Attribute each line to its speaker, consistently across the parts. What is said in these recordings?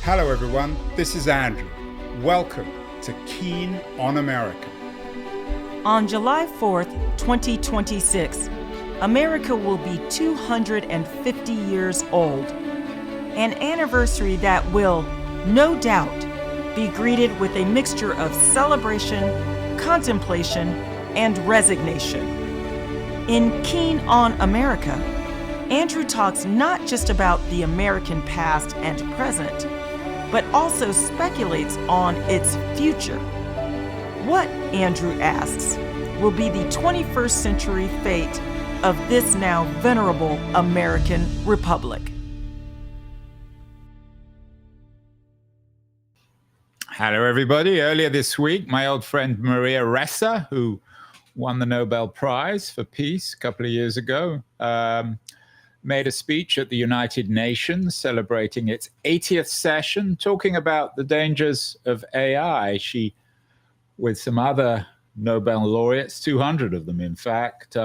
Speaker 1: Hello everyone, this is Andrew. Welcome to Keen on America.
Speaker 2: On July 4th, 2026, America will be 250 years old. An anniversary that will, no doubt, be greeted with a mixture of celebration, contemplation, and resignation. In Keen on America, Andrew talks not just about the American past and present, but also speculates on its future. What, Andrew asks, will be the 21st century fate of this now venerable American republic?
Speaker 3: Hello, everybody. Earlier this week, my old friend Maria Ressa, who won the Nobel Prize for Peace a couple of years ago, made a speech at the United Nations celebrating its 80th session, talking about the dangers of AI. She, with some other Nobel laureates, 200 of them in fact,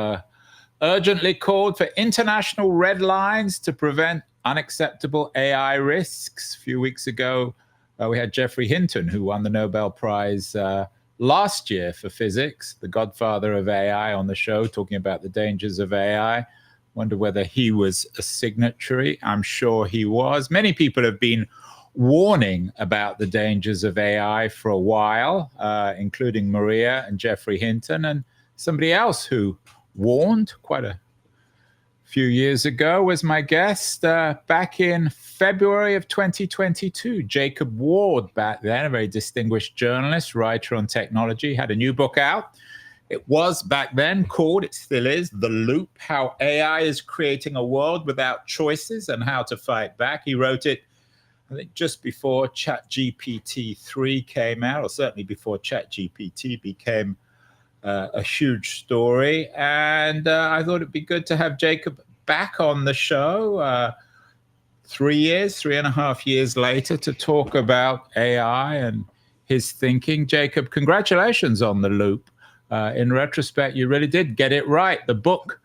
Speaker 3: urgently called for international red lines to prevent unacceptable AI risks. A few weeks ago, we had Geoffrey Hinton, who won the Nobel Prize last year for physics, the godfather of AI, on the show, talking about the dangers of AI. Wonder whether he was a signatory. I'm sure he was. Many people have been warning about the dangers of AI for a while, including Maria and Geoffrey Hinton, and somebody else who warned quite a few years ago was my guest back in February of 2022. Jacob Ward, back then, a very distinguished journalist, writer on technology, had a new book out. It was back then called, it still is, The Loop, How AI is Creating a World Without Choices and How to Fight Back. He wrote it, I think, just before ChatGPT 3 came out, or certainly before ChatGPT became a huge story. And I thought it'd be good to have Jacob back on the show 3.5 years later to talk about AI and his thinking. Jacob, congratulations on The Loop. In retrospect, you really did get it right. The book,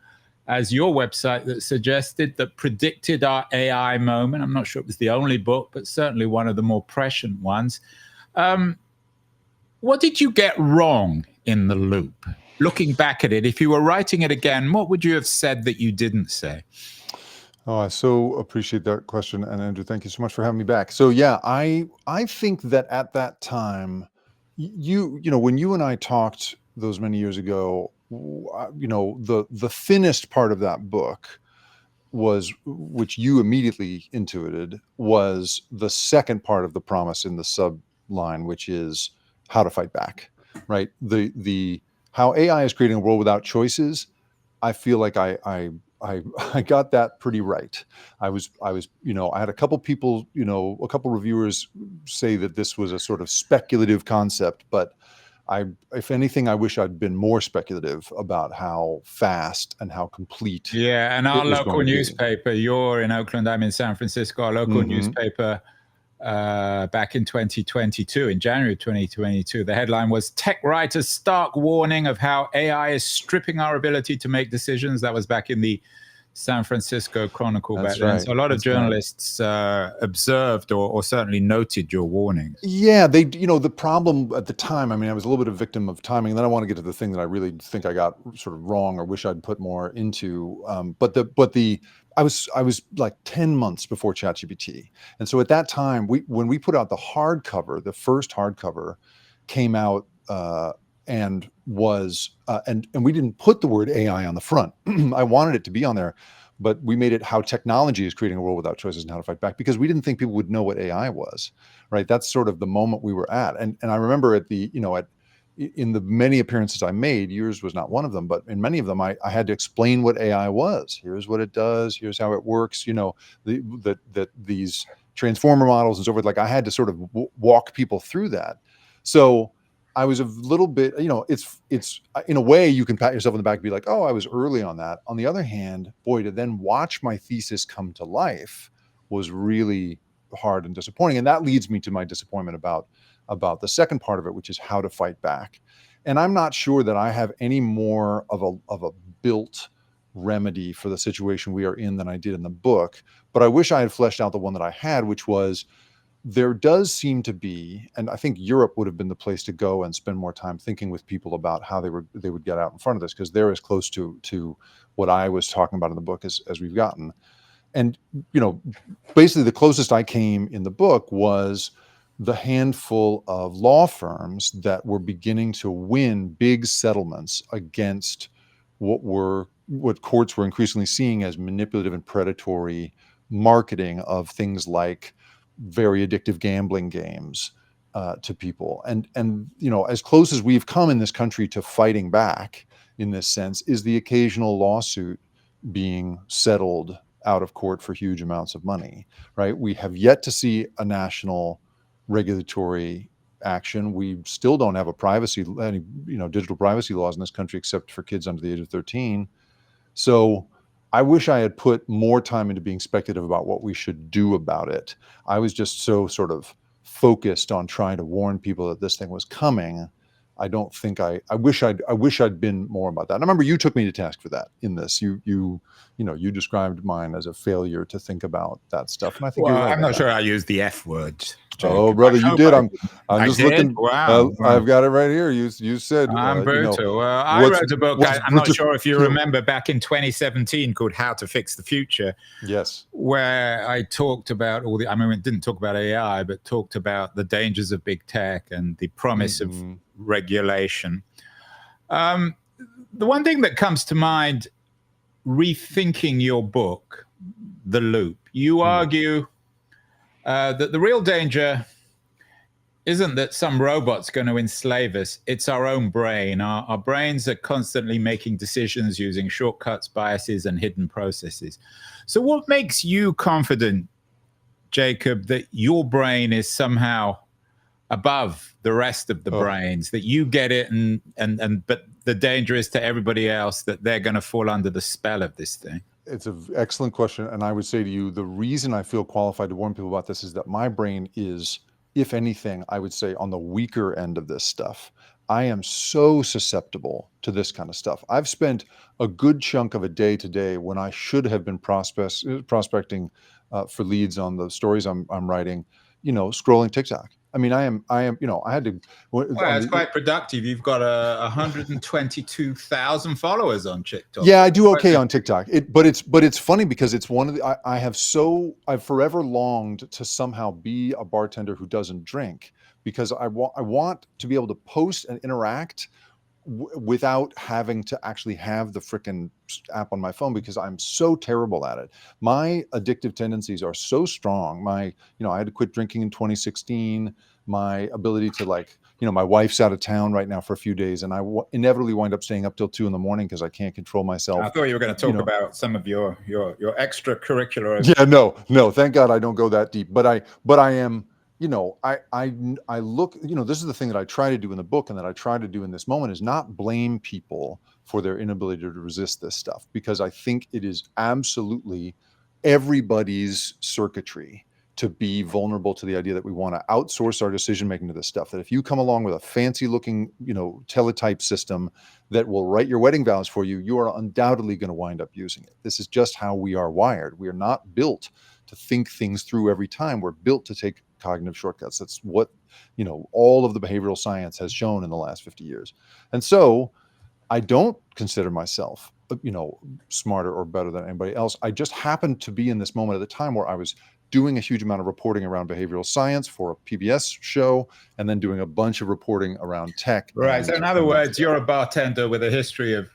Speaker 3: as your website that suggested, that predicted our AI moment. I'm not sure it was the only book, but certainly one of the more prescient ones. What did you get wrong in The Loop? Looking back at it, if you were writing it again, what would you have said that you didn't say?
Speaker 4: Oh, I so appreciate that question. And Andrew, thank you so much for having me back. So yeah, I think that at that time, you know, when you and I talked those many years ago, the thinnest part of that book was, which you immediately intuited, was the second part of the promise in the subline, which is how to fight back, right? The how AI is creating a world without choices. I feel like I got that pretty right. I had a couple people, a couple reviewers say that this was a sort of speculative concept, but if anything, I wish I'd been more speculative about how fast and how complete.
Speaker 3: Yeah, and our local newspaper, you're in Oakland, I'm in San Francisco, our local newspaper back in 2022, in January 2022, the headline was "Tech Writers' Stark Warning of How AI is Stripping Our Ability to Make Decisions." That was back in the San Francisco Chronicle back then. So a lot of journalists observed or certainly noted your warnings.
Speaker 4: Yeah, the problem at the time, I mean, I was a little bit of a victim of timing. And then I want to get to the thing that I really think I got sort of wrong or wish I'd put more into. I was like 10 months before ChatGPT. And so at that time, when we put out the hardcover, the first hardcover came out and we didn't put the word AI on the front. I wanted it to be on there, but we made it how technology is creating a world without choices and how to fight back, because we didn't think people would know what AI was, right? That's sort of the moment we were at. And I remember in the many appearances I made, yours was not one of them, but in many of them, I had to explain what AI was. Here's what it does. Here's how it works. That these transformer models and so forth. Like I had to sort of walk people through that. So I was a little bit, it's in a way you can pat yourself on the back and be like, oh, I was early on that. On the other hand, boy, to then watch my thesis come to life was really hard and disappointing. And that leads me to my disappointment about the second part of it, which is how to fight back. And I'm not sure that I have any more of a built remedy for the situation we are in than I did in the book. But I wish I had fleshed out the one that I had, which was there does seem to be, and I think Europe would have been the place to go and spend more time thinking with people about how they would get out in front of this, because they're as close to what I was talking about in the book as we've gotten. And basically the closest I came in the book was the handful of law firms that were beginning to win big settlements against what courts were increasingly seeing as manipulative and predatory marketing of things like very addictive gambling games to people. And as close as we've come in this country to fighting back in this sense is the occasional lawsuit being settled out of court for huge amounts of money, right? We have yet to see a national regulatory action. We still don't have any digital privacy laws in this country except for kids under the age of 13. So I wish I had put more time into being speculative about what we should do about it. I was just so sort of focused on trying to warn people that this thing was coming. I don't think I wish I'd been more about that. And I remember you took me to task for that in this. You described mine as a failure to think about that stuff. And I think
Speaker 3: Well,
Speaker 4: you're right.
Speaker 3: I'm not sure I used the F word.
Speaker 4: Oh, brother, you did. I'm just looking.
Speaker 3: Wow.
Speaker 4: I've got it right here. You said
Speaker 3: I'm brutal. I wrote a book. I'm not sure if you remember, back in 2017, called "How to Fix the Future."
Speaker 4: Yes.
Speaker 3: Where I talked about it didn't talk about AI, but talked about the dangers of big tech and the promise of regulation. The one thing that comes to mind, rethinking your book, The Loop, you argue that the real danger isn't that some robot's going to enslave us. It's our own brain. Our brains are constantly making decisions using shortcuts, biases, and hidden processes. So what makes you confident, Jacob, that your brain is somehow above the rest of the brains, that you get it, but the danger is to everybody else that they're going to fall under the spell of this thing?
Speaker 4: It's an excellent question. And I would say to you, the reason I feel qualified to warn people about this is that my brain is, if anything, I would say on the weaker end of this stuff. I am so susceptible to this kind of stuff. I've spent a good chunk of a day today when I should have been prospecting for leads on the stories I'm writing, scrolling TikTok. I mean, I am, I had to.
Speaker 3: Well, it's quite productive. You've got 122,000 followers on TikTok.
Speaker 4: Yeah, I do okay on TikTok. But it's funny because it's one of the, I've forever longed to somehow be a bartender who doesn't drink, because I want to be able to post and interact without having to actually have the frickin' app on my phone, because I'm so terrible at it. My addictive tendencies are so strong. I had to quit drinking in 2016. My ability to my wife's out of town right now for a few days, and I inevitably wind up staying up till 2 a.m. because I can't control myself.
Speaker 3: I thought you were going to talk about some of your extracurricular.
Speaker 4: Yeah, no, thank God I don't go that deep. But I am. I look, this is the thing that I try to do in the book, and that I try to do in this moment, is not blame people for their inability to resist this stuff, because I think it is absolutely everybody's circuitry to be vulnerable to the idea that we want to outsource our decision-making to this stuff. That if you come along with a fancy looking, teletype system that will write your wedding vows for you, you are undoubtedly going to wind up using it. This is just how we are wired. We are not built to think things through every time. We're built to take cognitive shortcuts. That's what, all of the behavioral science has shown in the last 50 years. And so I don't consider myself, smarter or better than anybody else. I just happened to be in this moment at the time where I was doing a huge amount of reporting around behavioral science for a PBS show, and then doing a bunch of reporting around tech.
Speaker 3: Right. So in other words, you're a bartender with a history of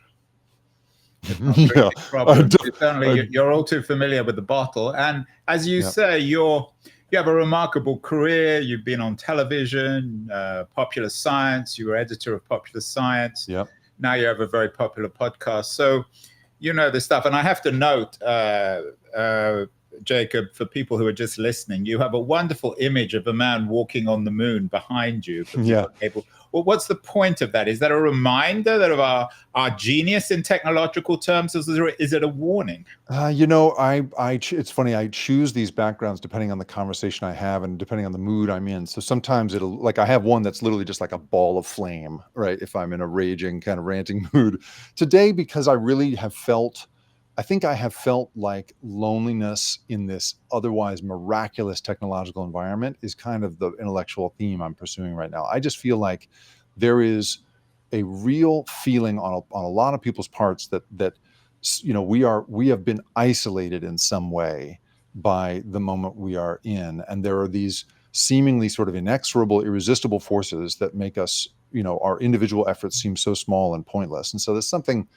Speaker 4: yeah,
Speaker 3: certainly you're all too familiar with the bottle. And as you say, you have a remarkable career. You've been on television, Popular Science. You were editor of Popular Science.
Speaker 4: Yeah.
Speaker 3: Now you have a very popular podcast. So you know this stuff. And I have to note, Jacob, for people who are just listening, you have a wonderful image of a man walking on the moon behind you.
Speaker 4: Yeah.
Speaker 3: Well, what's the point of that? Is that a reminder that of our genius in technological terms, or is it a warning?
Speaker 4: It's funny. I choose these backgrounds depending on the conversation I have and depending on the mood I'm in. So sometimes I have one that's literally just like a ball of flame, right? If I'm in a raging kind of ranting mood. Today, because I really have felt I think I have felt like loneliness in this otherwise miraculous technological environment is kind of the intellectual theme I'm pursuing right now. I just feel like there is a real feeling on a lot of people's parts that we have been isolated in some way by the moment we are in, and there are these seemingly sort of inexorable, irresistible forces that make us, our individual efforts seem so small and pointless. And so there's something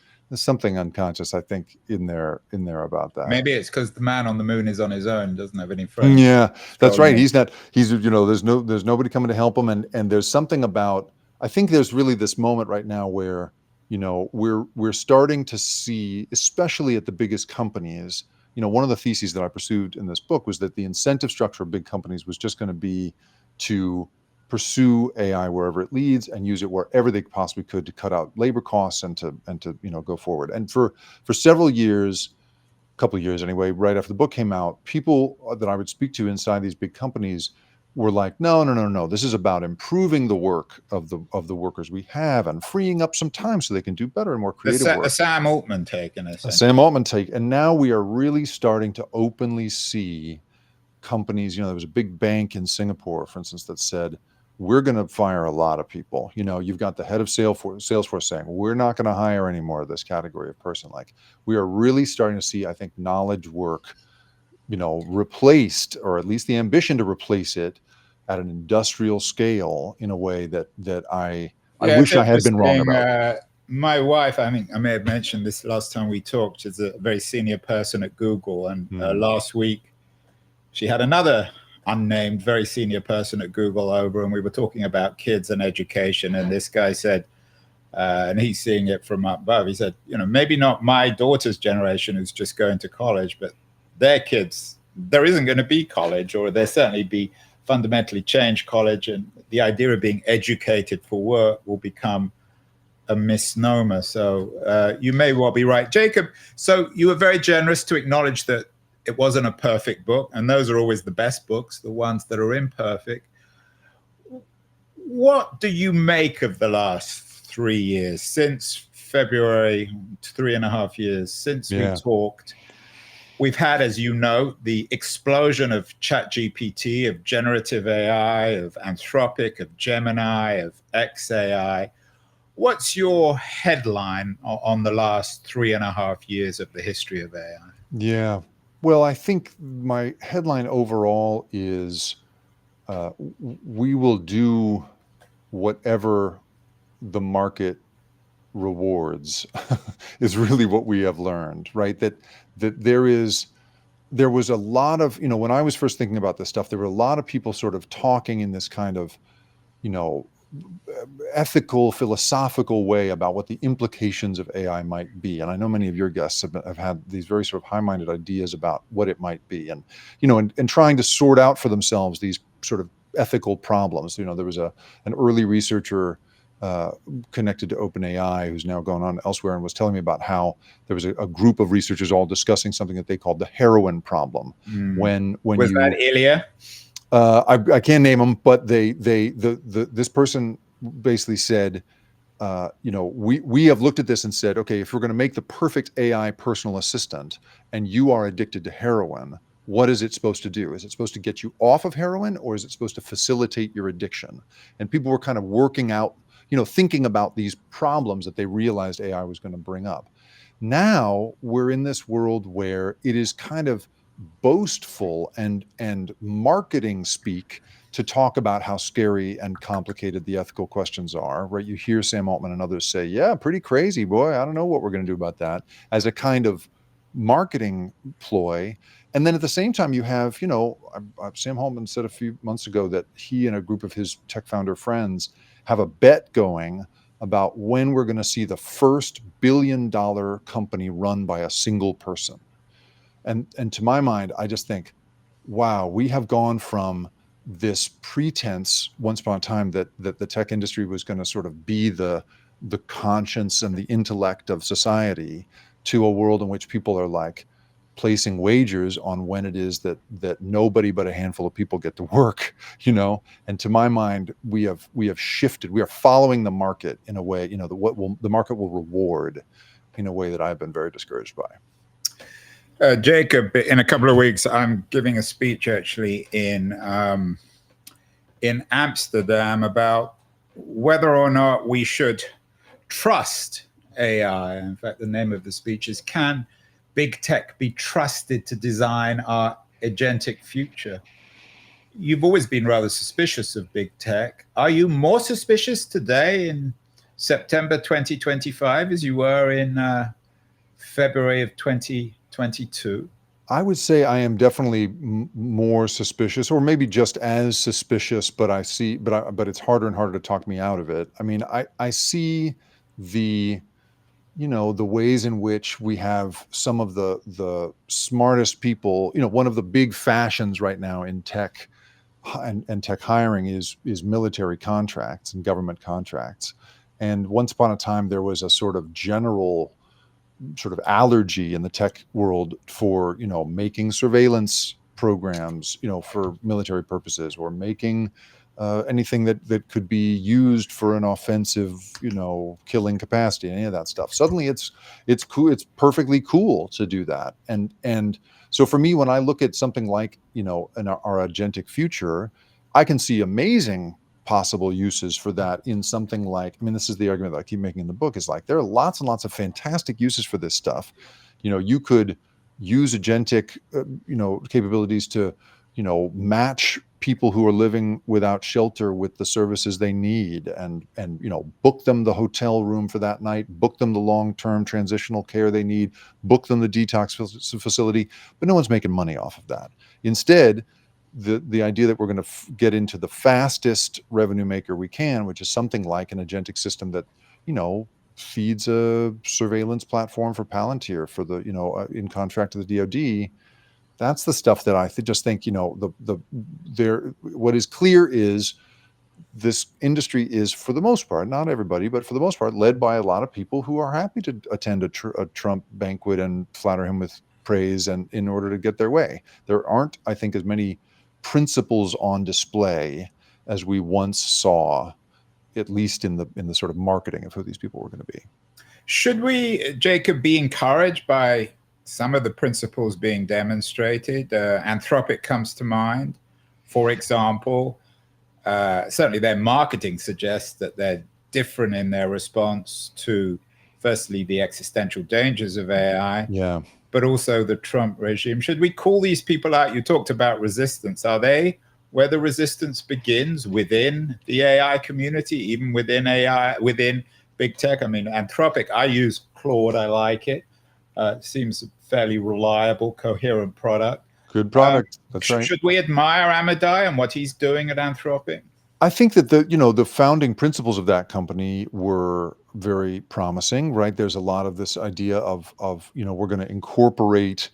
Speaker 4: unconscious, I think, in there about that.
Speaker 3: Maybe it's because the man on the moon is on his own, doesn't have any friends.
Speaker 4: Yeah, that's right. He's there's nobody coming to help him, and there's something about, I think there's really this moment right now where, we're starting to see, especially at the biggest companies, one of the theses that I pursued in this book was that the incentive structure of big companies was just going to be to pursue AI wherever it leads and use it wherever they possibly could to cut out labor costs and to go forward. And for several years, a couple of years anyway, right after the book came out, people that I would speak to inside these big companies were like, no, this is about improving the work of the workers we have and freeing up some time so they can do better and more creative work.
Speaker 3: A Sam Altman take, in a sense.
Speaker 4: A Sam Altman take. And now we are really starting to openly see companies, there was a big bank in Singapore, for instance, that said, we're going to fire a lot of people. You've got the head of Salesforce saying, we're not going to hire any more of this category of person. Like, we are really starting to see, I think, knowledge work, replaced, or at least the ambition to replace it at an industrial scale in a way that I wish I had been wrong about.
Speaker 3: My wife, I may have mentioned this last time we talked, is a very senior person at Google. And last week, she had another unnamed, very senior person at Google over, and we were talking about kids and education. And this guy said, and he's seeing it from up above, he said, maybe not my daughter's generation who's just going to college, but their kids, there isn't going to be college, or there certainly be fundamentally changed college. And the idea of being educated for work will become a misnomer. So you may well be right. Jacob, so you were very generous to acknowledge that it wasn't a perfect book, and those are always the best books, the ones that are imperfect. What do you make of the last 3 years, since February, 3.5 years since we talked? We've had, as you know, the explosion of ChatGPT, of generative AI, of Anthropic, of Gemini, of XAI. What's your headline on the last 3.5 years of the history of AI?
Speaker 4: Yeah. Well, I think my headline overall is we will do whatever the market rewards is really what we have learned, right? That there was a lot of, when I was first thinking about this stuff, there were a lot of people sort of talking in this kind of, ethical, philosophical way about what the implications of AI might be. And I know many of your guests have had these very sort of high-minded ideas about what it might be, and and trying to sort out for themselves these sort of ethical problems. There was an early researcher connected to OpenAI who's now gone on elsewhere and was telling me about how there was a group of researchers all discussing something that they called the heroin problem. When
Speaker 3: was that Ilya?
Speaker 4: I can't name them, but this person basically said, we have looked at this and said, okay, if we're going to make the perfect AI personal assistant and you are addicted to heroin, what is it supposed to do? Is it supposed to get you off of heroin, or is it supposed to facilitate your addiction? And people were kind of working out, thinking about these problems that they realized AI was going to bring up. Now we're in this world where it is kind of boastful and marketing speak to talk about how scary and complicated the ethical questions are, right? You hear Sam Altman and others say, yeah, pretty crazy, boy. I don't know what we're going to do about that, as a kind of marketing ploy. And then at the same time, you have, Sam Altman said a few months ago that he and a group of his tech founder friends have a bet going about when we're going to see the first billion-dollar company run by a single person. And to my mind, I just think, wow, we have gone from this pretense once upon a time that the tech industry was going to sort of be the conscience and the intellect of society, to a world in which people are like placing wagers on when it is that nobody but a handful of people get to work, And to my mind, we have shifted. We are following the market in a way, the market will reward in a way that I've been very discouraged by.
Speaker 3: Jacob, in a couple of weeks, I'm giving a speech actually in Amsterdam about whether or not we should trust AI. In fact, the name of the speech is "Can Big Tech Be Trusted to Design Our Agentic Future?" You've always been rather suspicious of big tech. Are you more suspicious today in September 2025 as you were in February of 2022?
Speaker 4: I would say I am definitely more suspicious, or maybe just as suspicious. But but it's harder and harder to talk me out of it. I mean, I see the the ways in which we have some of the smartest people. One of the big fashions right now in tech and tech hiring is military contracts and government contracts. And once upon a time, there was a sort of general sort of allergy in the tech world for making surveillance programs for military purposes, or making anything that could be used for an offensive killing capacity, any of that stuff. Suddenly it's cool, it's perfectly cool to do that. And so for me, when I look at something like in our agentic future, I can see amazing possible uses for that in something like, I mean, this is the argument that I keep making in the book, is like there are lots and lots of fantastic uses for this stuff. You could use agentic capabilities to match people who are living without shelter with the services they need, and book them the hotel room for that night, book them the long-term transitional care they need, book them the detox facility. But no one's making money off of that. Instead, the idea that we're going to get into the fastest revenue maker we can, which is something like an agentic system that feeds a surveillance platform for Palantir for the in contract to the DoD. That's the stuff that I just think what is clear is this industry is, for the most part, not everybody, but for the most part, led by a lot of people who are happy to attend a Trump banquet and flatter him with praise, and in order to get their way. There aren't, I think, as many principles on display as we once saw, at least in the sort of marketing of who these people were going to be.
Speaker 3: Should we, Jacob, be encouraged by some of the principles being demonstrated? Anthropic comes to mind, for example. Certainly their marketing suggests that they're different in their response to, firstly, the existential dangers of AI, but also the Trump regime. Should we call these people out? You talked about resistance. Are they where the resistance begins, within the AI community, even within AI, within big tech? I mean, Anthropic, I use Claude, I like it. Seems a fairly reliable, coherent product.
Speaker 4: Good product. That's right.
Speaker 3: Should we admire Amadai and what he's doing at Anthropic?
Speaker 4: I think that the founding principles of that company were very promising, right? There's a lot of this idea of we're going to incorporate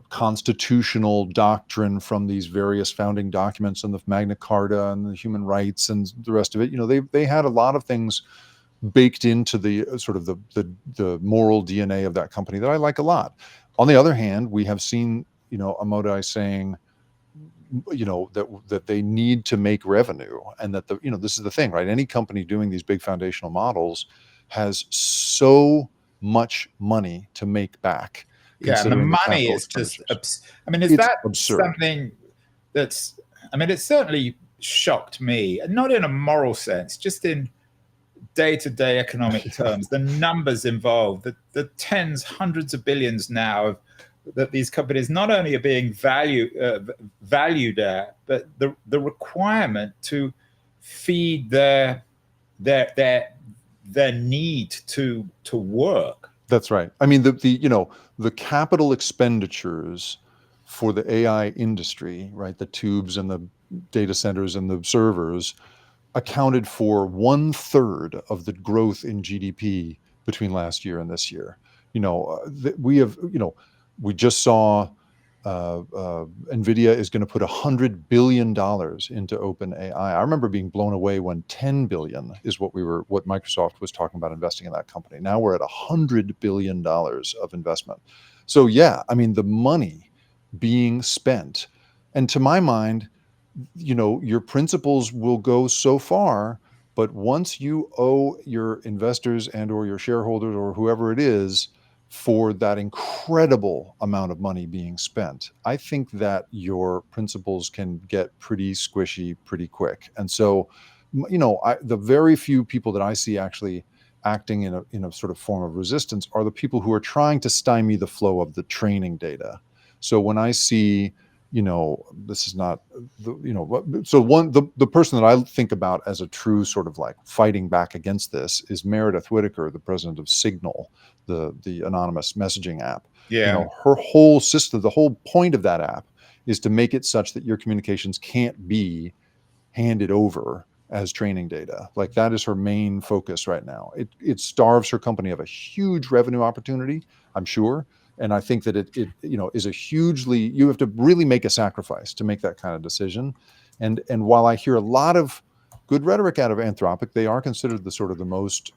Speaker 4: constitutional doctrine from these various founding documents and the Magna Carta and the human rights and the rest of it. They had a lot of things baked into the sort of the moral DNA of that company that I like a lot. On the other hand, we have seen Amadai saying that they need to make revenue, and that this is the thing, right? Any company doing these big foundational models has so much money to make back.
Speaker 3: Yeah, and the money is just, I mean, is that
Speaker 4: absurd.
Speaker 3: Something that's, I mean, it certainly shocked me, not in a moral sense, just in day-to-day economic terms, the numbers involved, the tens, hundreds of billions now that these companies not only are being valued at, but the requirement to feed their need to work.
Speaker 4: That's right. I mean, the capital expenditures for the AI industry, right? The tubes and the data centers and the servers accounted for 1/3 of the growth in GDP between last year and this year. We just saw NVIDIA is going to put $100 billion into OpenAI. I remember being blown away when 10 billion is what Microsoft was talking about investing in that company. Now we're at $100 billion of investment. So yeah, I mean, the money being spent, and to my mind, your principles will go so far, but once you owe your investors and or your shareholders or whoever it is for that incredible amount of money being spent, I think that your principles can get pretty squishy pretty quick. And so, the very few people that I see actually acting in a sort of form of resistance are the people who are trying to stymie the flow of the training data. So when I see, this is not, the person that I think about as a true sort of like fighting back against this is Meredith Whittaker, the president of Signal, the anonymous messaging app.
Speaker 3: Yeah.
Speaker 4: Her whole system, the whole point of that app is to make it such that your communications can't be handed over as training data. Like, that is her main focus right now. It starves her company of a huge revenue opportunity, I'm sure. And I think that it is a hugely, you have to really make a sacrifice to make that kind of decision. And while I hear a lot of good rhetoric out of Anthropic, they are considered the sort of the most,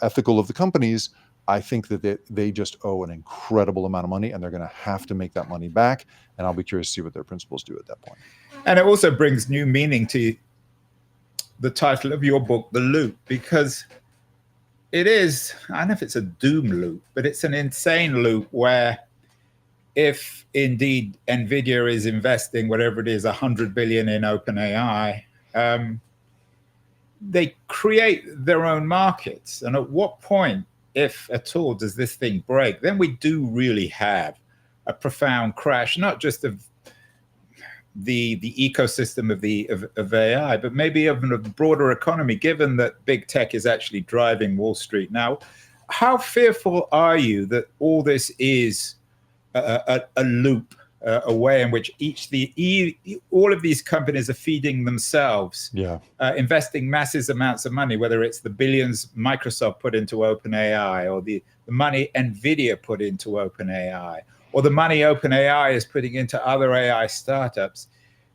Speaker 4: ethical of the companies. I think that they just owe an incredible amount of money, and they're going to have to make that money back. And I'll be curious to see what their principals do at that point.
Speaker 3: And it also brings new meaning to the title of your book, The Loop, because it is, I don't know if it's a doom loop, but it's an insane loop where if indeed NVIDIA is investing whatever it is, 100 billion in OpenAI, they create their own markets. And at what point, if at all, does this thing break? Then we do really have a profound crash, not just of the ecosystem of AI, but maybe of a broader economy, given that big tech is actually driving Wall Street. Now, how fearful are you that all this is a loop, a way in which all of these companies are feeding themselves, investing massive amounts of money, whether it's the billions Microsoft put into OpenAI, or the money NVIDIA put into OpenAI, or the money OpenAI is putting into other AI startups?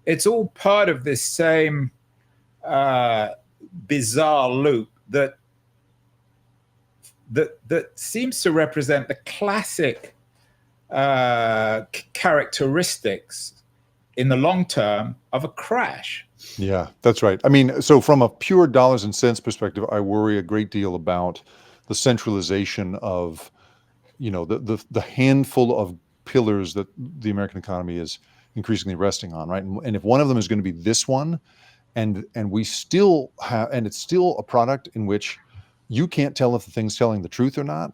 Speaker 3: It's all part of this same bizarre loop that seems to represent the classic characteristics in the long term of a crash.
Speaker 4: Yeah, that's right. I mean, so from a pure dollars and cents perspective, I worry a great deal about the centralization of, the handful of pillars that the American economy is increasingly resting on, right? And if one of them is going to be this one, and we still have, and it's still a product in which you can't tell if the thing's telling the truth or not.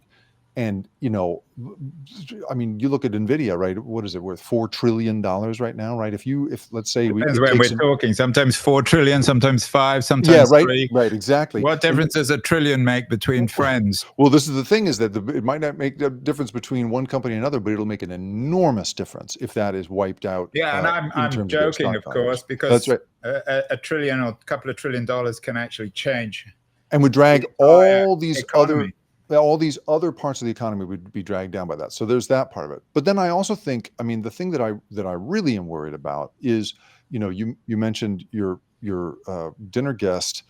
Speaker 4: And, I mean, you look at NVIDIA, right? What is it worth? $4 trillion right now, right? If let's say
Speaker 3: depends when we're talking, sometimes 4 trillion, sometimes 5, sometimes
Speaker 4: yeah, right,
Speaker 3: 3.
Speaker 4: Right, exactly.
Speaker 3: What difference does a trillion make between friends?
Speaker 4: Well, this is the thing, is that it might not make the difference between one company and another, but it'll make an enormous difference if that is wiped out.
Speaker 3: Yeah, and I'm joking, of course, because
Speaker 4: that's right.
Speaker 3: a trillion or a couple of $1 trillion can actually change,
Speaker 4: and would drag all these other parts of the economy would be dragged down by that. So there's that part of it. But then I also think, I mean, the thing that I really am worried about is, you mentioned your dinner guest,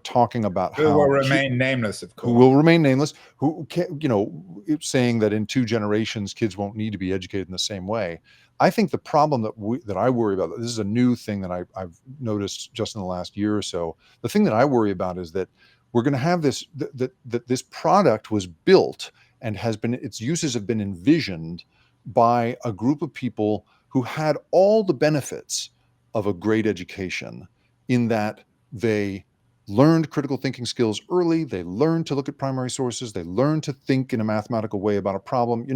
Speaker 4: talking about
Speaker 3: who will remain nameless, of course.
Speaker 4: Who will remain nameless, who can, saying that in 2 generations, kids won't need to be educated in the same way. I think the problem that I worry about, this is a new thing that I've noticed just in the last year or so. The thing that I worry about is that we're going to have this, that this product was built and its uses have been envisioned by a group of people who had all the benefits of a great education, in that they learned critical thinking skills early, they learned to look at primary sources, they learned to think in a mathematical way about a problem.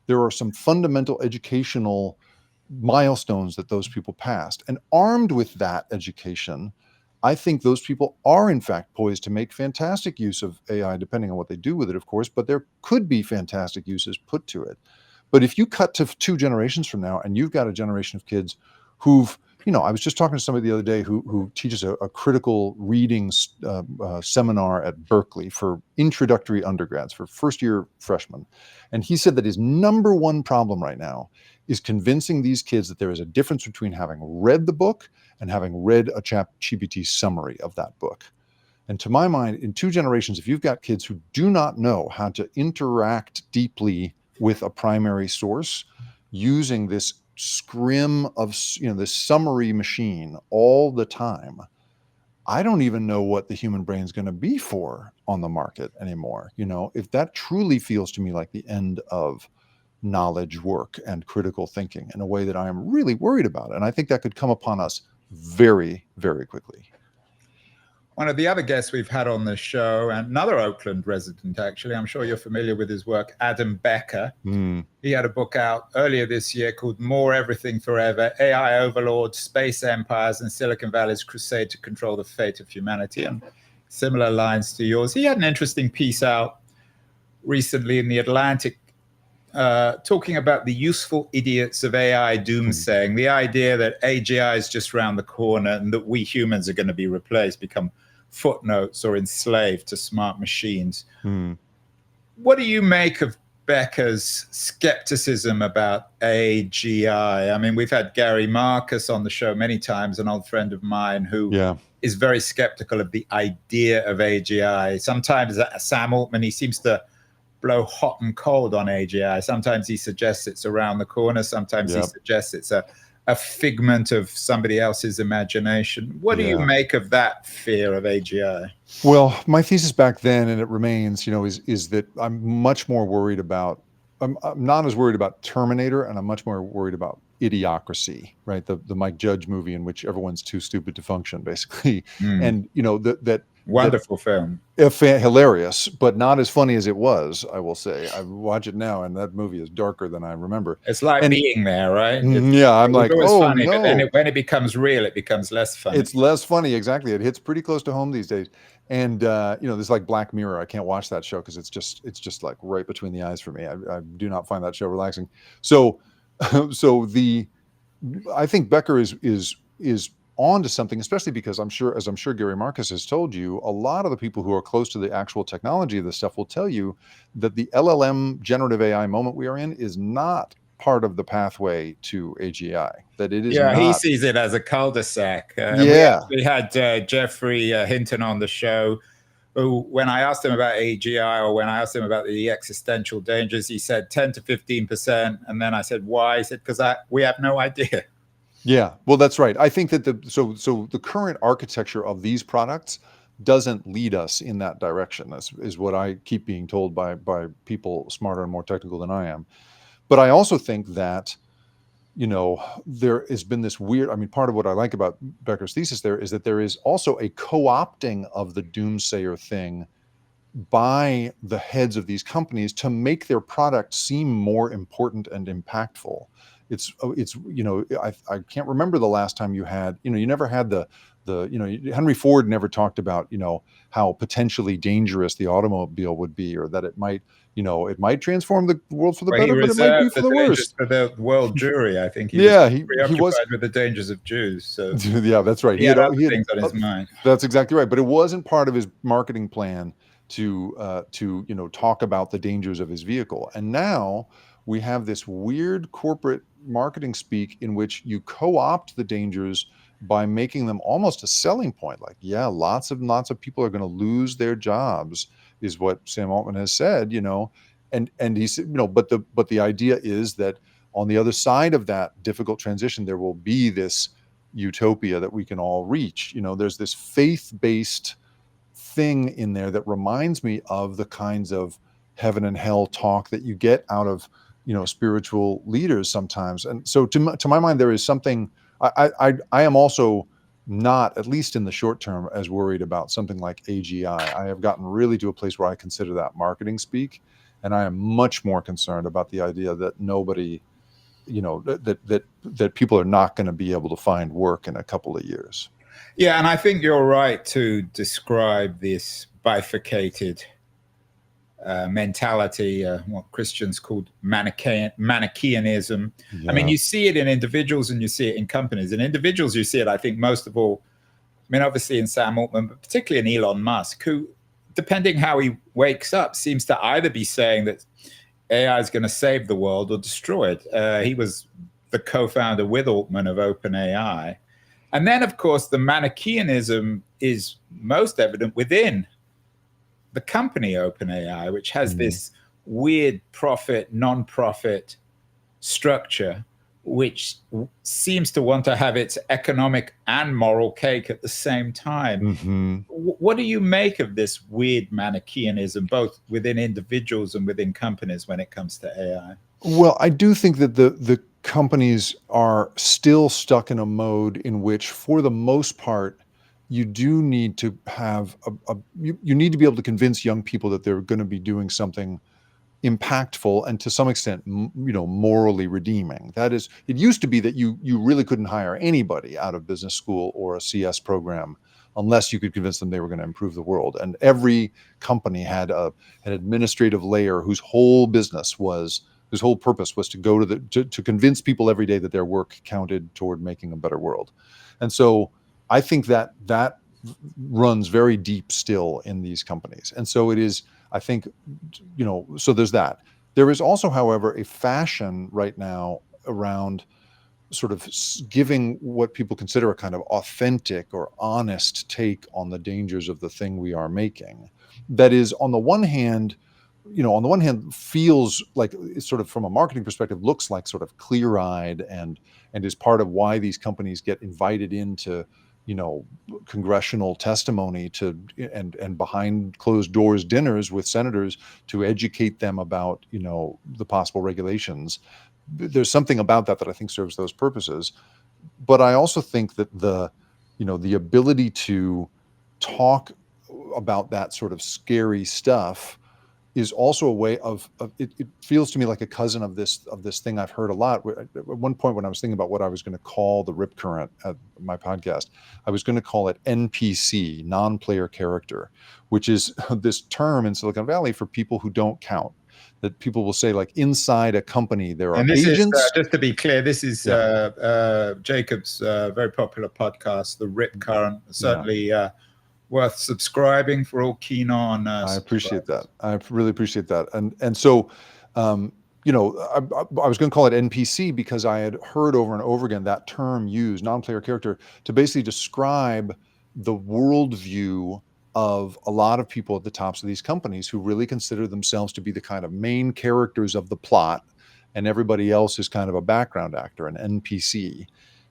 Speaker 4: There are some fundamental educational milestones that those people passed. And armed with that education, I think those people are in fact poised to make fantastic use of AI, depending on what they do with it, of course, but there could be fantastic uses put to it. But if you cut to 2 generations from now, and you've got a generation of kids who've, I was just talking to somebody the other day who teaches a critical reading seminar at Berkeley for introductory undergrads, for first-year freshmen. And he said that his number one problem right now is convincing these kids that there is a difference between having read the book and having read a ChatGPT summary of that book. And to my mind, in 2 generations, if you've got kids who do not know how to interact deeply with a primary source using this scrim of, this summary machine all the time, I don't even know what the human brain is going to be for on the market anymore. If that truly feels to me like the end of knowledge work and critical thinking in a way that I am really worried about. And I think that could come upon us very, very quickly.
Speaker 3: One of the other guests we've had on the show, and another Oakland resident, actually, I'm sure you're familiar with his work, Adam Becker. He had a book out earlier this year called More Everything Forever, AI Overlords, Space Empires, and Silicon Valley's Crusade to Control the Fate of Humanity. And similar lines to yours. He had an interesting piece out recently in The Atlantic talking about the useful idiots of AI doomsaying, the idea that AGI is just around the corner and that we humans are going to be replaced, become footnotes or enslaved to smart machines. What do you make of Becker's skepticism about AGI? I mean, we've had Gary Marcus on the show many times, an old friend of mine who is very skeptical of the idea of AGI. Sometimes Sam Altman, he seems to blow hot and cold on AGI. Sometimes he suggests it's around the corner. Sometimes he suggests it's a figment of somebody else's imagination. What do you make of that fear of AGI?
Speaker 4: Well, my thesis back then, and it remains, is that I'm much more worried about, I'm not as worried about Terminator, and I'm much more worried about Idiocracy, right? The Mike Judge movie in which everyone's too stupid to function, basically. And, that
Speaker 3: wonderful film.
Speaker 4: Hilarious, but not as funny as it was, I will say. I watch it now, and that movie is darker than I remember.
Speaker 3: It's like being there, right?
Speaker 4: I'm like, oh,
Speaker 3: funny,
Speaker 4: no.
Speaker 3: But then when it becomes real, it becomes less funny.
Speaker 4: It's less funny, exactly. It hits pretty close to home these days. And, this like Black Mirror. I can't watch that show because it's just like right between the eyes for me. I do not find that show relaxing. So I think Becker is on to something, especially because I'm sure Gary Marcus has told you, a lot of the people who are close to the actual technology of this stuff will tell you that the LLM generative AI moment we are in is not part of the pathway to AGI. That it is not.
Speaker 3: He sees it as a cul-de-sac. We had Jeffrey Hinton on the show, who, when I asked him about AGI, or when I asked him about the existential dangers, he said 10 to 15%. And then I said, why? He said, because we have no idea.
Speaker 4: Yeah, well, that's right. I think that the current architecture of these products doesn't lead us in that direction. That is what I keep being told by people smarter and more technical than I am. But I also think that, there has been this weird, part of what I like about Becker's thesis there is that there is also a co-opting of the doomsayer thing by the heads of these companies to make their product seem more important and impactful. It's I can't remember the last time you had, you never had the Henry Ford never talked about, how potentially dangerous the automobile would be, or that it might transform the world for the better, but it might be for the worse.
Speaker 3: For the world jury, I think he was preoccupied with the dangers of Jews. So
Speaker 4: yeah, that's right.
Speaker 3: He had other things on his mind.
Speaker 4: That's exactly right. But it wasn't part of his marketing plan to talk about the dangers of his vehicle. And now we have this weird corporate marketing speak in which you co-opt the dangers by making them almost a selling point. Like, lots of people are going to lose their jobs, is what Sam Altman has said, and he said, but the idea is that on the other side of that difficult transition, there will be this utopia that we can all reach. There's this faith-based thing in there that reminds me of the kinds of heaven and hell talk that you get out of spiritual leaders sometimes. And so to my mind, there is something. I am also not, at least in the short term, as worried about something like AGI. I have gotten really to a place where I consider that marketing speak, and I am much more concerned about the idea that nobody, that people are not going to be able to find work in a couple of years.
Speaker 3: Yeah, and I think you're right to describe this bifurcated mentality, what Christians called Manichaeanism. Yeah. I mean, you see it in individuals and you see it in companies. In individuals, you see it, I think, most of all, obviously in Sam Altman, but particularly in Elon Musk, who, depending how he wakes up, seems to either be saying that AI is going to save the world or destroy it. He was the co-founder with Altman of OpenAI. And then, of course, the Manichaeanism is most evident within the company OpenAI, which has this weird profit, non-profit structure which seems to want to have its economic and moral cake at the same time.
Speaker 4: Mm-hmm.
Speaker 3: What do you make of this weird Manichaeanism, both within individuals and within companies when it comes to AI?
Speaker 4: Well, I do think that the companies are still stuck in a mode in which, for the most part, you do need to have you need to be able to convince young people that they're going to be doing something impactful and to some extent, morally redeeming. That is, it used to be that you really couldn't hire anybody out of business school or a CS program unless you could convince them they were going to improve the world. And every company had an administrative layer whose whole purpose was to go to convince people every day that their work counted toward making a better world. And so I think that runs very deep still in these companies. And so it is, I think, so there's that. There is also, however, a fashion right now around sort of giving what people consider a kind of authentic or honest take on the dangers of the thing we are making. That is, on the one hand, feels like, it's sort of, from a marketing perspective, looks like sort of clear-eyed and is part of why these companies get invited into congressional testimony and behind closed doors dinners with senators to educate them about the possible regulations. There's something about that I think serves those purposes. But I also think that the ability to talk about that sort of scary stuff is also a way of it feels to me like a cousin of this thing I've heard a lot. At one point, when I was thinking about what I was going to call the rip current at my podcast, I was going to call it NPC, non-player character, which is this term in Silicon Valley for people who don't count. That people will say, like, inside a company there are agents.
Speaker 3: Is, just to be clear, this is Jacob's very popular podcast, The Rip Current. Certainly worth subscribing for all keen on.
Speaker 4: I appreciate that. I really appreciate that. And so, I was going to call it NPC because I had heard over and over again that term used, non-player character, to basically describe the worldview of a lot of people at the tops of these companies who really consider themselves to be the kind of main characters of the plot, and everybody else is kind of a background actor, an NPC.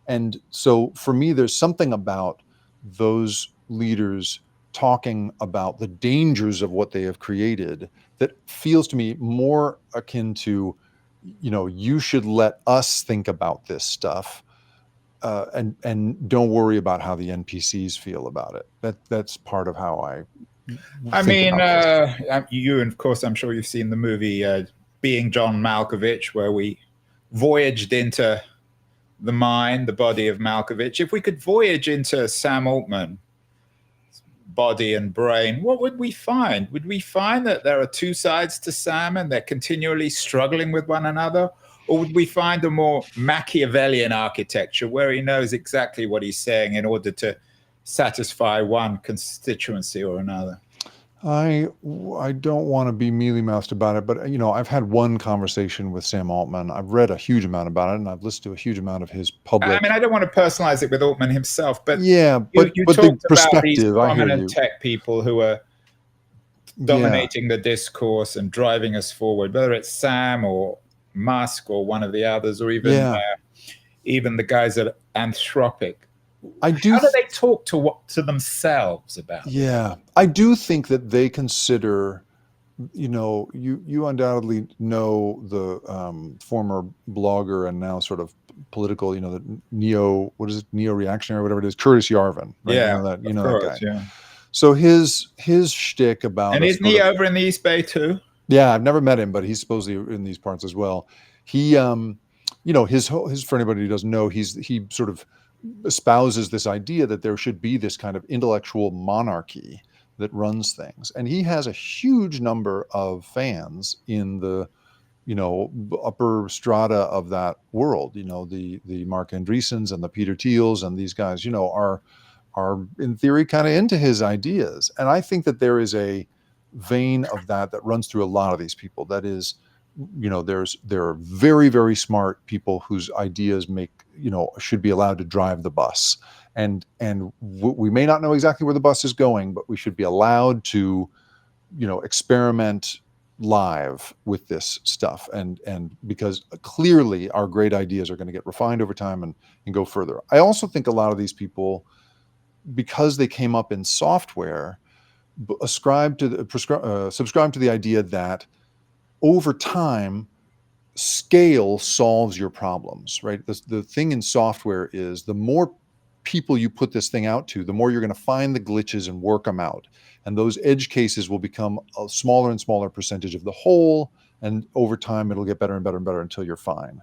Speaker 4: And so for me, there's something about those leaders talking about the dangers of what they have created that feels to me more akin to, you should let us think about this stuff, and don't worry about how the NPCs feel about it. That's part of how I mean,
Speaker 3: you, and of course, I'm sure you've seen the movie Being John Malkovich, where we voyaged into the mind, the body of Malkovich. If we could voyage into Sam Altman, body and brain, what would we find? Would we find that there are two sides to Sam and they're continually struggling with one another? Or would we find a more Machiavellian architecture where he knows exactly what he's saying in order to satisfy one constituency or another?
Speaker 4: I don't want to be mealy-mouthed about it, but I've had one conversation with Sam Altman. I've read a huge amount about it, and I've listened to a huge amount of his public.
Speaker 3: I mean, I don't want to personalize it with Altman himself, but
Speaker 4: you
Speaker 3: talked
Speaker 4: the
Speaker 3: about these
Speaker 4: perspective,
Speaker 3: prominent tech people who are dominating the discourse and driving us forward, whether it's Sam or Musk or one of the others, or even the guys at Anthropic. How do they talk to themselves about it?
Speaker 4: Yeah, I do think that they consider, you undoubtedly know the former blogger and now sort of political, the neo-reactionary, whatever it is, Curtis Yarvin. Right?
Speaker 3: Yeah,
Speaker 4: that guy. Yeah. So his shtick about,
Speaker 3: and isn't he over in the East Bay too?
Speaker 4: Yeah, I've never met him, but he's supposedly in these parts as well. He, his for anybody who doesn't know, he sort of espouses this idea that there should be this kind of intellectual monarchy that runs things, and he has a huge number of fans in the upper strata of that world. The Mark Andreessens and the Peter Thiels and these guys are in theory kind of into his ideas, and I think that there is a vein of that runs through a lot of these people. That is, there are very, very smart people whose ideas should be allowed to drive the bus, and we may not know exactly where the bus is going, but we should be allowed to experiment, live with this stuff, and because clearly our great ideas are going to get refined over time and go further. I also think a lot of these people, because they came up in software, subscribe to the idea that over time scale solves your problems, right? The thing in software is the more people you put this thing out to, the more you're going to find the glitches and work them out. And those edge cases will become a smaller and smaller percentage of the whole. And over time, it'll get better and better and better until you're fine.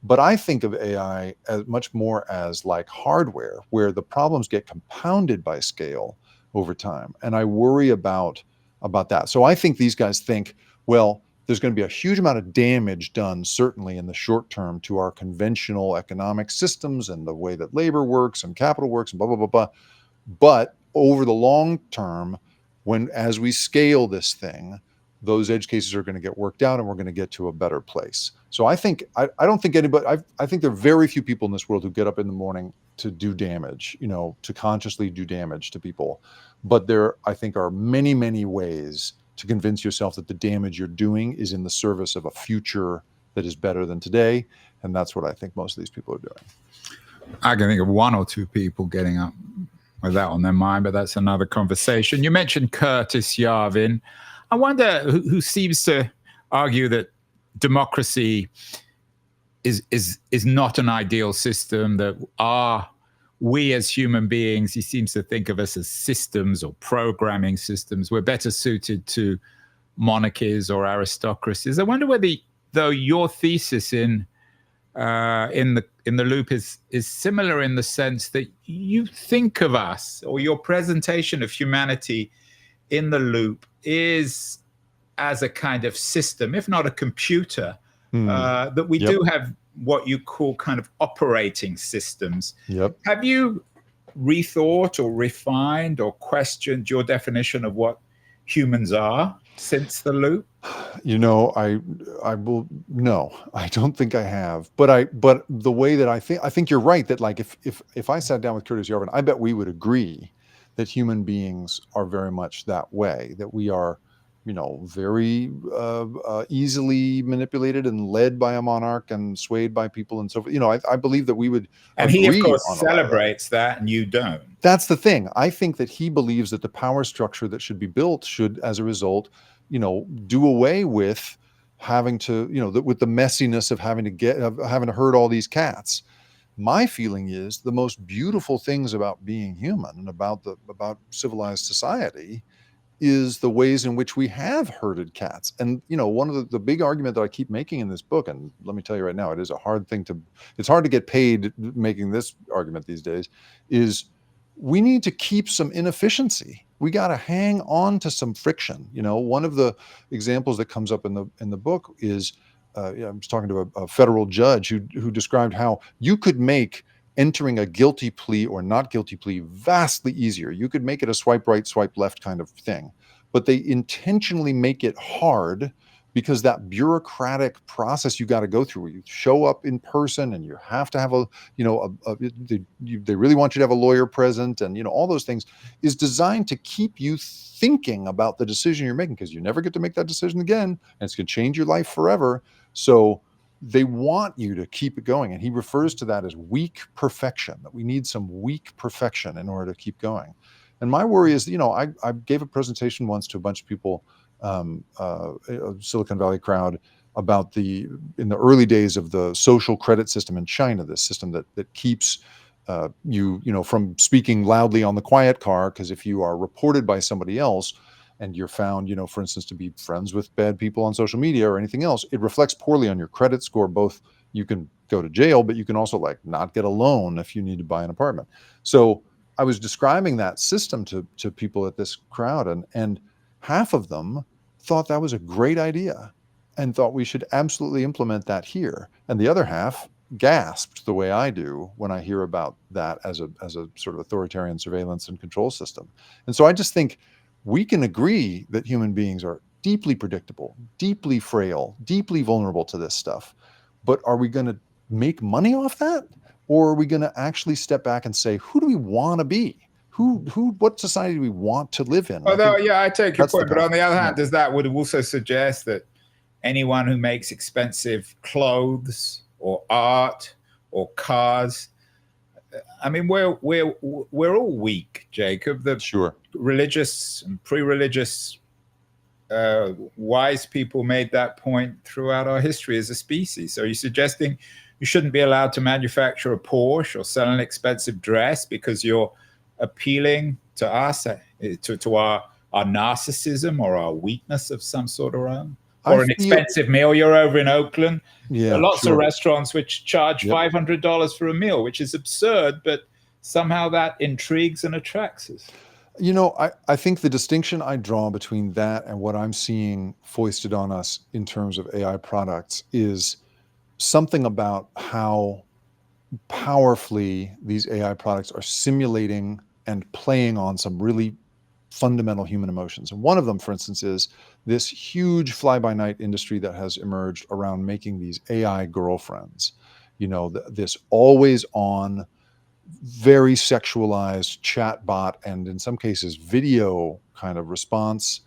Speaker 4: But I think of AI as much more as like hardware, where the problems get compounded by scale over time. And I worry about that. So I think these guys think, well, there's going to be a huge amount of damage done, certainly in the short term, to our conventional economic systems and the way that labor works and capital works and blah, blah, blah, blah. But over the long term, as we scale this thing, those edge cases are going to get worked out and we're going to get to a better place. So I think, I don't think anybody, I think there are very few people in this world who get up in the morning to do damage, to consciously do damage to people. But there, I think, are many, many ways to convince yourself that the damage you're doing is in the service of a future that is better than today. And that's what I think most of these people are doing.
Speaker 3: I can think of one or two people getting up with that on their mind, but that's another conversation. You mentioned Curtis Yarvin. I wonder who seems to argue that democracy is not an ideal system, that we as human beings, he seems to think of us as systems or programming systems. We're better suited to monarchies or aristocracies. I wonder whether, though, your thesis in the loop is similar in the sense that you think of us, or your presentation of humanity in the loop is as a kind of system, if not a computer, that we do have what you call kind of operating systems.
Speaker 4: Yep.
Speaker 3: Have you rethought or refined or questioned your definition of what humans are since the loop?
Speaker 4: I will, no, I don't think I have, but the way that I think you're right, that like if I sat down with Curtis Yarvin, I bet we would agree that human beings are very much that way, that we are, very easily manipulated and led by a monarch and swayed by people and so forth. I believe that we would
Speaker 3: and
Speaker 4: agree.
Speaker 3: He, of course,
Speaker 4: on
Speaker 3: celebrates that, and you don't.
Speaker 4: That's the thing. I think that he believes that the power structure that should be built should, as a result, do away with having to, with the messiness of having to herd all these cats. My feeling is the most beautiful things about being human and about civilized society is the ways in which we have herded cats. And, one of the big argument that I keep making in this book, and let me tell you right now, it's hard to get paid making this argument these days, is we need to keep some inefficiency. We got to hang on to some friction. One of the examples that comes up in the book is, I was talking to a federal judge who described how you could make entering a guilty plea or not guilty plea vastly easier. You could make it a swipe right, swipe left kind of thing, but they intentionally make it hard because that bureaucratic process you got to go through, where you show up in person and you have to have they really want you to have a lawyer present, and all those things, is designed to keep you thinking about the decision you're making, because you never get to make that decision again, and it's going to change your life forever. So they want you to keep it going. And he refers to that as weak perfection, that we need some weak perfection in order to keep going. And my worry is, I gave a presentation once to a bunch of people, Silicon Valley crowd, about in the early days of the social credit system in China, this system that keeps you from speaking loudly on the quiet car, because if you are reported by somebody else and you're found, for instance, to be friends with bad people on social media or anything else, it reflects poorly on your credit score. Both, you can go to jail, but you can also not get a loan if you need to buy an apartment. So I was describing that system to people at this crowd, and half of them thought that was a great idea and thought we should absolutely implement that here. And the other half gasped the way I do when I hear about that as a sort of authoritarian surveillance and control system. And so I just think we can agree that human beings are deeply predictable, deeply frail, deeply vulnerable to this stuff. But are we going to make money off that? Or are we going to actually step back and say, who do we want to be? what society do we want to live in?
Speaker 3: Although, yeah, I take your
Speaker 4: that's the
Speaker 3: point, but on the other hand,
Speaker 4: Yeah.
Speaker 3: does that would also suggest that anyone who makes expensive clothes or art or cars, I mean, we're all weak, Jacob. The
Speaker 4: Sure.
Speaker 3: religious and pre-religious wise people made that point throughout our history as a species. So you're suggesting you shouldn't be allowed to manufacture a Porsche or sell an expensive dress because you're appealing to us, to our narcissism or our weakness of some sort or other? Or an expensive meal. You're over in Oakland.
Speaker 4: Yeah,
Speaker 3: there are lots
Speaker 4: sure.
Speaker 3: of restaurants which charge $500 for a meal, which is absurd, but somehow that intrigues and attracts us.
Speaker 4: I think the distinction I draw between that and what I'm seeing foisted on us in terms of AI products is something about how powerfully these AI products are simulating and playing on some really fundamental human emotions. And one of them, for instance, is this huge fly-by-night industry that has emerged around making these AI girlfriends. This always on, very sexualized chatbot, and in some cases video kind of response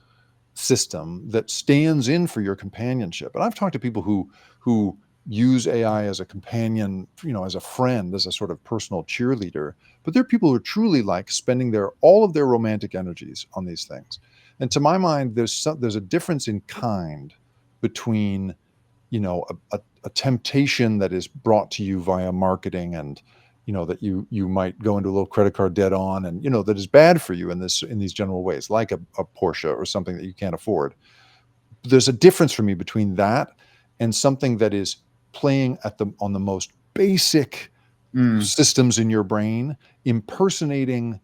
Speaker 4: system that stands in for your companionship. And I've talked to people who use AI as a companion, as a friend, as a sort of personal cheerleader. But there are people who are truly like spending all of their romantic energies on these things. And to my mind, there's a difference in kind between, a temptation that is brought to you via marketing and, that you might go into a little credit card debt on, and, that is bad for you in these general ways, like a Porsche or something that you can't afford. There's a difference for me between that and something that is playing on the most basic systems in your brain, impersonating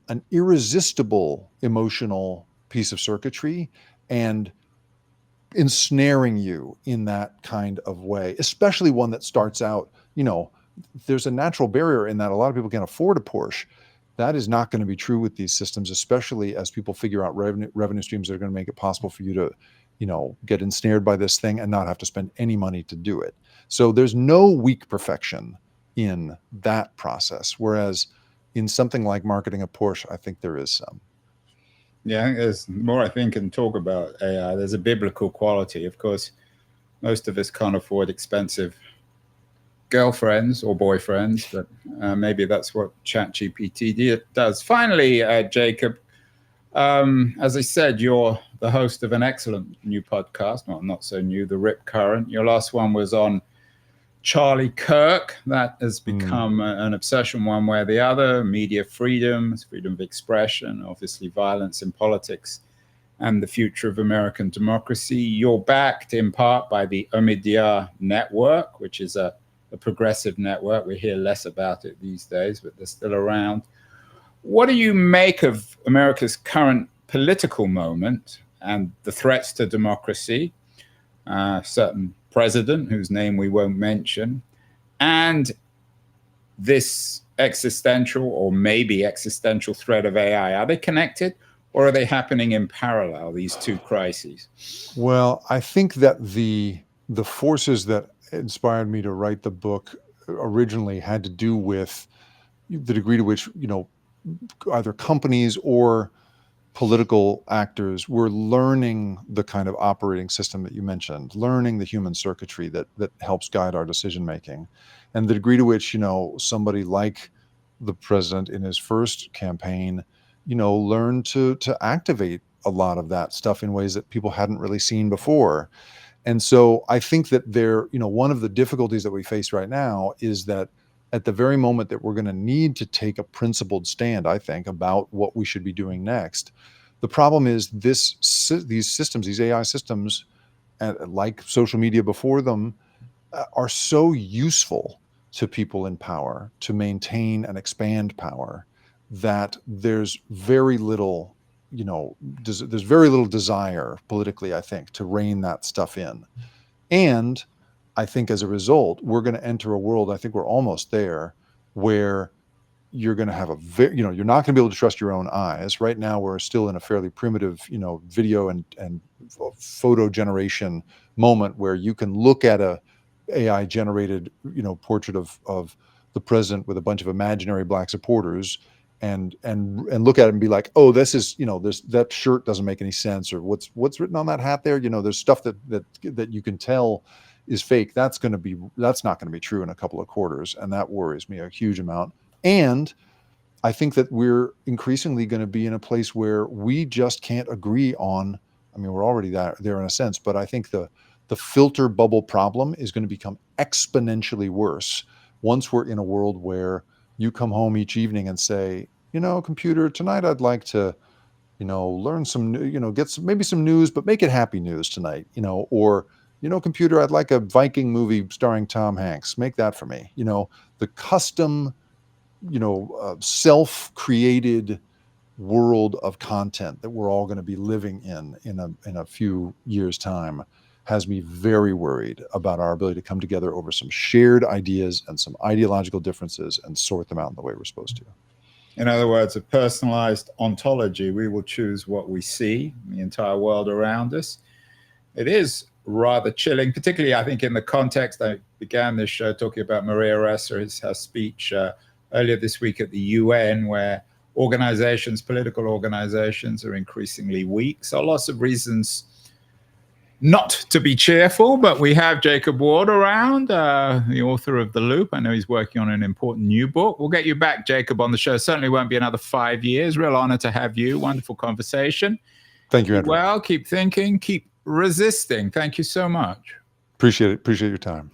Speaker 4: an irresistible emotional piece of circuitry and ensnaring you in that kind of way, especially one that starts out, there's a natural barrier in that a lot of people can't afford a Porsche. That is not going to be true with these systems, especially as people figure out revenue streams that are going to make it possible for you to, get ensnared by this thing and not have to spend any money to do it. So there's no weak perfection in that process. Whereas in something like marketing a Porsche, I think there is some.
Speaker 3: Yeah, I think there's more I think can talk about AI. There's a biblical quality. Of course, most of us can't afford expensive girlfriends or boyfriends, but maybe that's what ChatGPT does. Finally, Jacob, as I said, you're the host of an excellent new podcast. Well, not so new, The Rip Current. Your last one was on Charlie Kirk. That has become an obsession one way or the other. Media freedom of expression, obviously violence in politics, and the future of American democracy. You're backed in part by the Omidyar Network, which is a progressive network. We hear less about it these days, but they're still around. What do you make of America's current political moment and the threats to democracy? Certain president, whose name we won't mention, and this existential or maybe existential threat of AI. Are they connected, or are they happening in parallel, these two crises?
Speaker 4: Well, I think that the forces that inspired me to write the book originally had to do with the degree to which, either companies or political actors were learning the kind of operating system that you mentioned, learning the human circuitry that helps guide our decision making, and the degree to which, somebody like the president in his first campaign, learned to activate a lot of that stuff in ways that people hadn't really seen before. And so I think that one of the difficulties that we face right now is that at the very moment that we're going to need to take a principled stand, I think, about what we should be doing next, the problem is these systems, these AI systems, like social media before them, are so useful to people in power to maintain and expand power that there's very little there's very little desire politically, I think, to rein that stuff in. And I think as a result, we're going to enter a world, I think we're almost there, where you're going to have you're not going to be able to trust your own eyes. Right now, we're still in a fairly primitive, video and photo generation moment where you can look at a AI generated, portrait of the president with a bunch of imaginary black supporters look at it and be like, oh, this is, that shirt doesn't make any sense, or what's written on that hat there. There's stuff that you can tell is fake. That's not going to be true in a couple of quarters, and that worries me a huge amount. And I think that we're increasingly going to be in a place where we just can't agree on. I mean, we're already there in a sense, but I think the filter bubble problem is going to become exponentially worse once we're in a world where you come home each evening and say, computer, tonight I'd like to, learn some, get maybe some news, but make it happy news tonight, or, computer, I'd like a Viking movie starring Tom Hanks. Make that for me. The custom, self-created world of content that we're all going to be living in a few years' time has me very worried about our ability to come together over some shared ideas and some ideological differences and sort them out in the way we're supposed to.
Speaker 3: In other words, a personalized ontology. We will choose what we see in the entire world around us. It is rather chilling, particularly, I think, in the context. I began this show talking about Maria Ressa, her speech earlier this week at the UN, where political organizations are increasingly weak. So lots of reasons not to be cheerful, but we have Jacob Ward around, the author of The Loop. I know he's working on an important new book. We'll get you back, Jacob, on the show. Certainly won't be another 5 years. Real honor to have you. Wonderful conversation.
Speaker 4: Thank you, Andrew.
Speaker 3: Well, keep thinking, keep resisting. Thank you so much.
Speaker 4: Appreciate it. Appreciate your time.